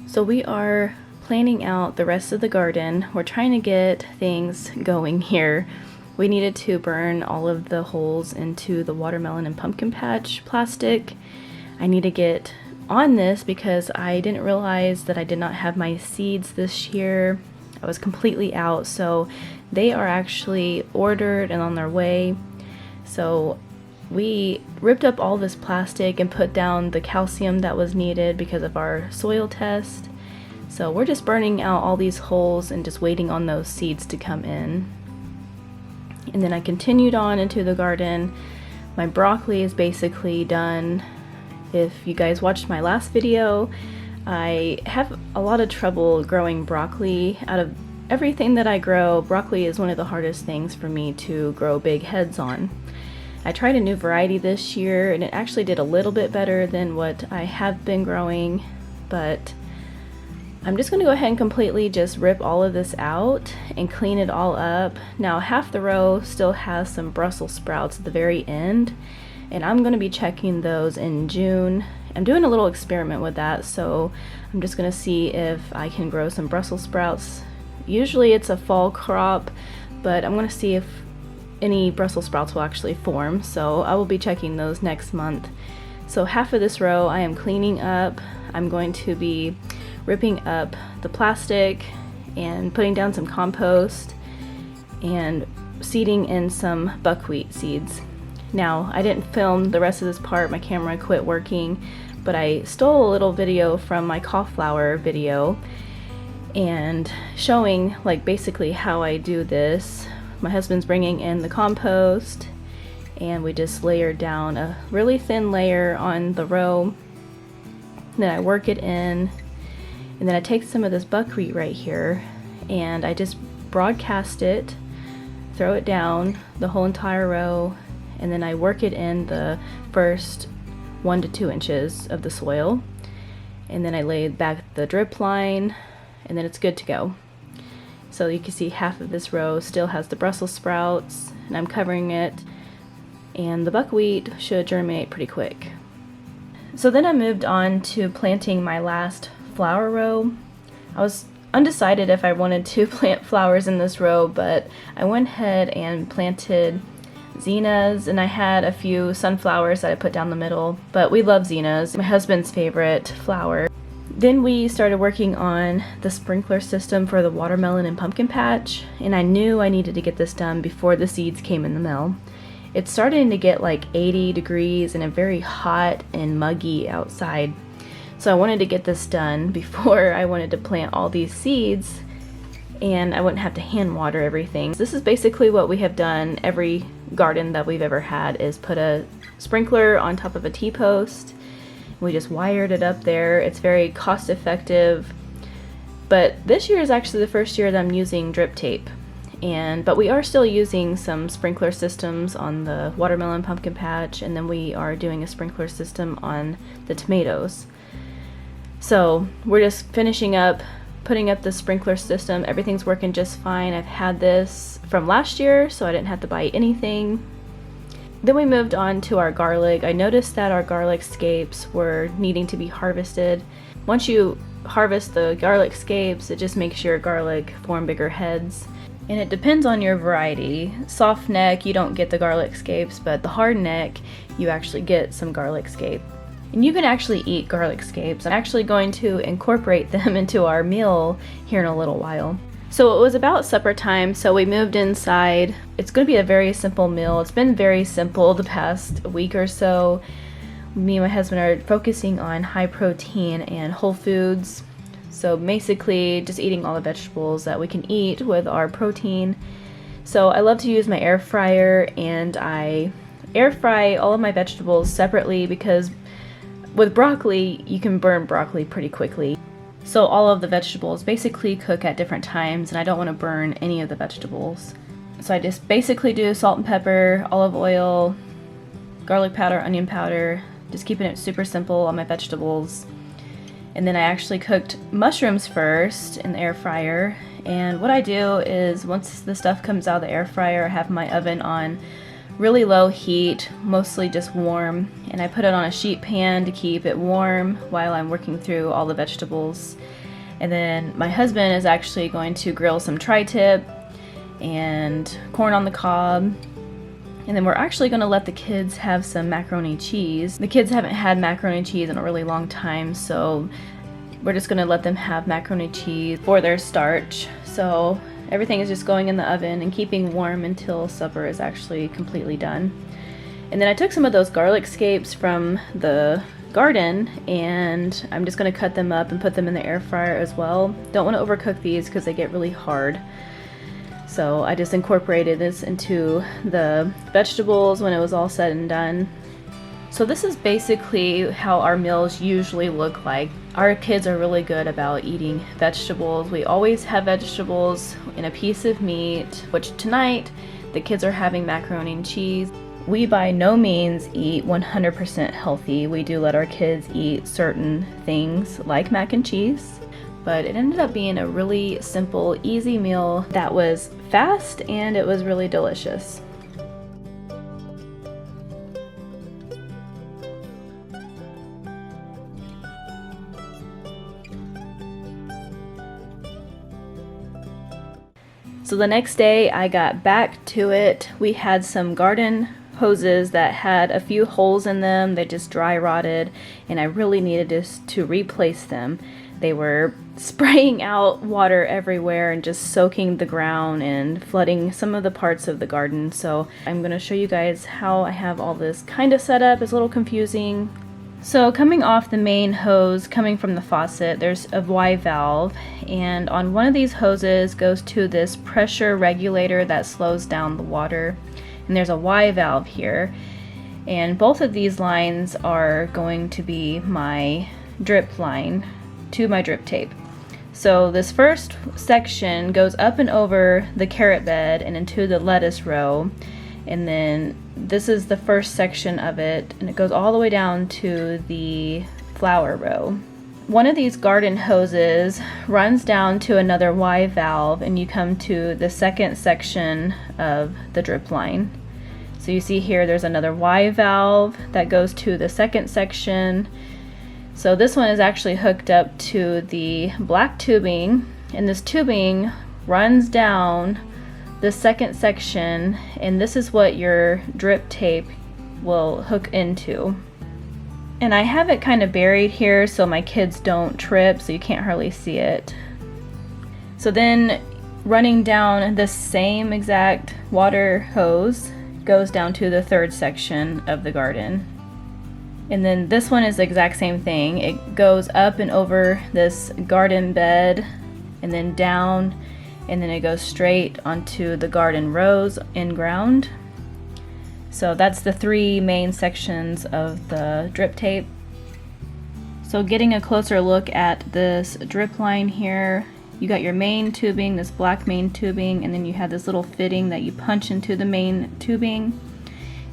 So we are planning out the rest of the garden. We're trying to get things going here. We needed to burn all of the holes into the watermelon and pumpkin patch plastic. I need to get on this because I didn't realize that I did not have my seeds this year. I was completely out, so they are actually ordered and on their way. So we ripped up all this plastic and put down the calcium that was needed because of our soil test. So we're just burning out all these holes and just waiting on those seeds to come in. And then I continued on into the garden. My broccoli is basically done. If you guys watched my last video, I have a lot of trouble growing broccoli. Out of everything that I grow, broccoli is one of the hardest things for me to grow big heads on. I tried a new variety this year and it actually did a little bit better than what I have been growing, but I'm just going to go ahead and completely just rip all of this out and clean it all up. Now half the row still has some Brussels sprouts at the very end, and I'm going to be checking those in June. I'm doing a little experiment with that, so I'm just going to see if I can grow some Brussels sprouts. Usually it's a fall crop, but I'm going to see if any Brussels sprouts will actually form, so I will be checking those next month. So half of this row I am cleaning up. I'm going to be ripping up the plastic and putting down some compost and seeding in some buckwheat seeds. Now, I didn't film the rest of this part, my camera quit working, but I stole a little video from my cauliflower video and showing like basically how I do this. My husband's bringing in the compost and we just layer down a really thin layer on the row. Then I work it in. And then I take some of this buckwheat right here and I just broadcast it, throw it down the whole entire row, and then I work it in the first 1 to 2 inches of the soil. And then I lay back the drip line and then it's good to go. So you can see half of this row still has the Brussels sprouts and I'm covering it, and the buckwheat should germinate pretty quick. So then I moved on to planting my last flower row. I was undecided if I wanted to plant flowers in this row, but I went ahead and planted zinnias, and I had a few sunflowers that I put down the middle, but we love zinnias, my husband's favorite flower. Then we started working on the sprinkler system for the watermelon and pumpkin patch, and I knew I needed to get this done before the seeds came in the mail. It's starting to get like 80 degrees and very hot and muggy outside. So I wanted to get this done before I wanted to plant all these seeds and I wouldn't have to hand water everything. This is basically what we have done every garden that we've ever had, is put a sprinkler on top of a T-post. We just wired it up there. It's very cost effective. But this year is actually the first year that I'm using drip tape. But we are still using some sprinkler systems on the watermelon pumpkin patch, and then we are doing a sprinkler system on the tomatoes. So we're just finishing up, putting up the sprinkler system. Everything's working just fine. I've had this from last year, so I didn't have to buy anything. Then we moved on to our garlic. I noticed that our garlic scapes were needing to be harvested. Once you harvest the garlic scapes, it just makes your garlic form bigger heads. And it depends on your variety. Soft neck, you don't get the garlic scapes, but the hard neck, you actually get some garlic scape. And you can actually eat garlic scapes. I'm actually going to incorporate them into our meal here in a little while. So it was about supper time, so we moved inside. It's going to be a very simple meal. It's been very simple the past week or so. Me and my husband are focusing on high protein and whole foods. So basically just eating all the vegetables that we can eat with our protein. So I love to use my air fryer, and I air fry all of my vegetables separately because with broccoli, you can burn broccoli pretty quickly. So all of the vegetables basically cook at different times, and I don't want to burn any of the vegetables. So I just basically do salt and pepper, olive oil, garlic powder, onion powder, just keeping it super simple on my vegetables. And then I actually cooked mushrooms first in the air fryer. And what I do is once the stuff comes out of the air fryer, I have my oven on really low heat, mostly just warm, and I put it on a sheet pan to keep it warm while I'm working through all the vegetables. And then my husband is actually going to grill some tri-tip and corn on the cob. And then we're actually going to let the kids have some macaroni cheese. The kids haven't had macaroni cheese in a really long time, so we're just going to let them have macaroni cheese for their starch. So everything is just going in the oven and keeping warm until supper is actually completely done. And then I took some of those garlic scapes from the garden and I'm just going to cut them up and put them in the air fryer as well. Don't want to overcook these because they get really hard. So I just incorporated this into the vegetables when it was all said and done. So this is basically how our meals usually look like. Our kids are really good about eating vegetables. We always have vegetables and a piece of meat, which tonight the kids are having macaroni and cheese. We by no means eat 100% healthy. We do let our kids eat certain things like mac and cheese, but it ended up being a really simple, easy meal that was fast and it was really delicious. So the next day I got back to it. We had some garden hoses that had a few holes in them. They just dry rotted and I really needed to replace them. They were spraying out water everywhere and just soaking the ground and flooding some of the parts of the garden. So I'm going to show you guys how I have all this kind of set up. It's a little confusing. So coming off the main hose, coming from the faucet, there's a Y valve, and on one of these hoses goes to this pressure regulator that slows down the water. And there's a Y valve here, and both of these lines are going to be my drip line to my drip tape. So this first section goes up and over the carrot bed and into the lettuce row, and then this is the first section of it, and it goes all the way down to the flower row. One of these garden hoses runs down to another Y valve and you come to the second section of the drip line. So you see here there's another Y valve that goes to the second section. So this one is actually hooked up to the black tubing, and this tubing runs down the second section, and this is what your drip tape will hook into. And I have it kind of buried here so my kids don't trip, so you can't hardly see it. So then running down the same exact water hose goes down to the third section of the garden. And then this one is the exact same thing. It goes up and over this garden bed and then down, and then it goes straight onto the garden rows in ground. So that's the three main sections of the drip tape. So getting a closer look at this drip line here, you got your main tubing, this black main tubing, and then you have this little fitting that you punch into the main tubing.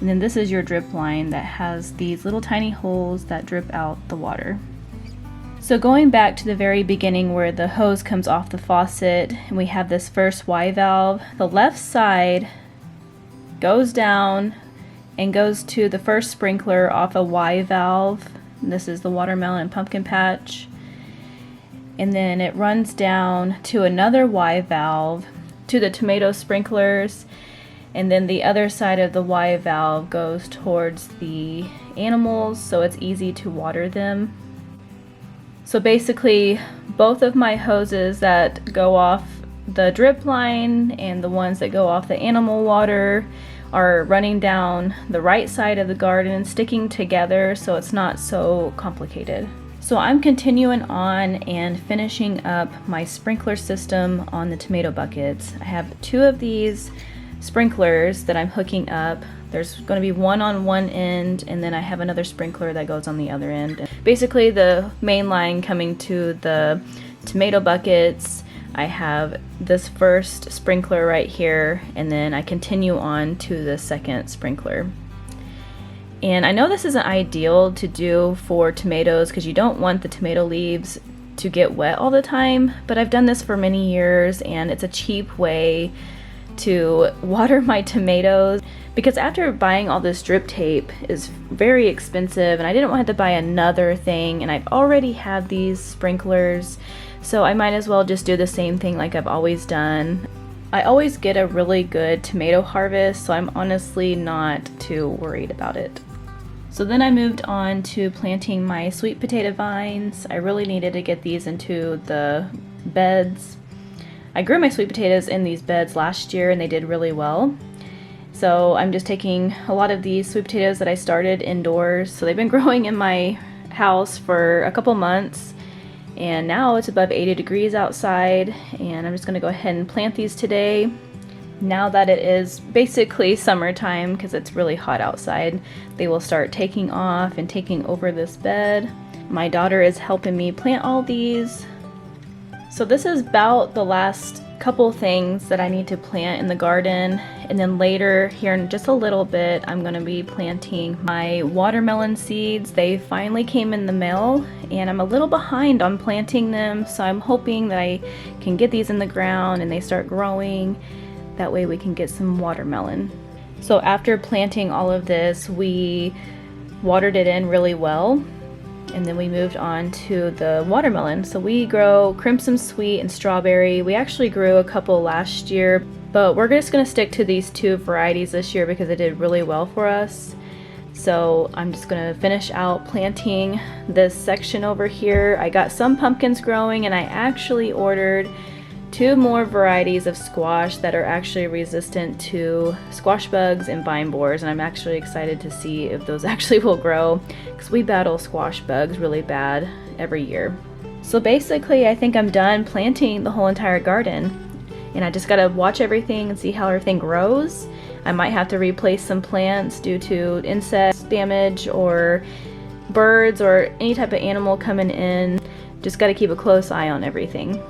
And then this is your drip line that has these little tiny holes that drip out the water. So going back to the very beginning where the hose comes off the faucet and we have this first Y valve, the left side goes down and goes to the first sprinkler off a Y valve. This is the watermelon and pumpkin patch. And then it runs down to another Y valve to the tomato sprinklers. And then the other side of the Y valve goes towards the animals, so it's easy to water them. So basically, both of my hoses that go off the drip line and the ones that go off the animal water are running down the right side of the garden, sticking together so it's not so complicated. So I'm continuing on and finishing up my sprinkler system on the tomato buckets. I have two of these sprinklers that I'm hooking up. There's going to be one on one end, and then I have another sprinkler that goes on the other end. Basically, the main line coming to the tomato buckets, I have this first sprinkler right here, and then I continue on to the second sprinkler. And I know this isn't ideal to do for tomatoes because you don't want the tomato leaves to get wet all the time, but I've done this for many years and it's a cheap way to water my tomatoes. because after buying all this drip tape is very expensive, and I didn't want to buy another thing, and I've already had these sprinklers, so I might as well just do the same thing like I've always done. I always get a really good tomato harvest, so I'm honestly not too worried about it. So then I moved on to planting my sweet potato vines. I really needed to get these into the beds. I grew my sweet potatoes in these beds last year and they did really well. So I'm just taking a lot of these sweet potatoes that I started indoors. So they've been growing in my house for a couple months, and now it's above 80 degrees outside, and I'm just going to go ahead and plant these today. Now that it is basically summertime, because it's really hot outside, they will start taking off and taking over this bed. My daughter is helping me plant all these. So this is about the last couple things that I need to plant in the garden, and then later here in just a little bit I'm going to be planting my watermelon seeds. They finally came in the mail and I'm a little behind on planting them, so I'm hoping that I can get these in the ground and they start growing. That way we can get some watermelon. So after planting all of this, we watered it in really well, and then we moved on to the watermelon. So we grow Crimson Sweet and Strawberry. We actually grew a couple last year, but we're just gonna stick to these two varieties this year because they did really well for us. So I'm just gonna finish out planting this section over here. I got some pumpkins growing, and I actually ordered 2 more varieties of squash that are actually resistant to squash bugs and vine borers, and I'm actually excited to see if those actually will grow, because we battle squash bugs really bad every year. So basically I think I'm done planting the whole entire garden, and I just gotta watch everything and see how everything grows. I might have to replace some plants due to insect damage or birds or any type of animal coming in. Just gotta keep a close eye on everything.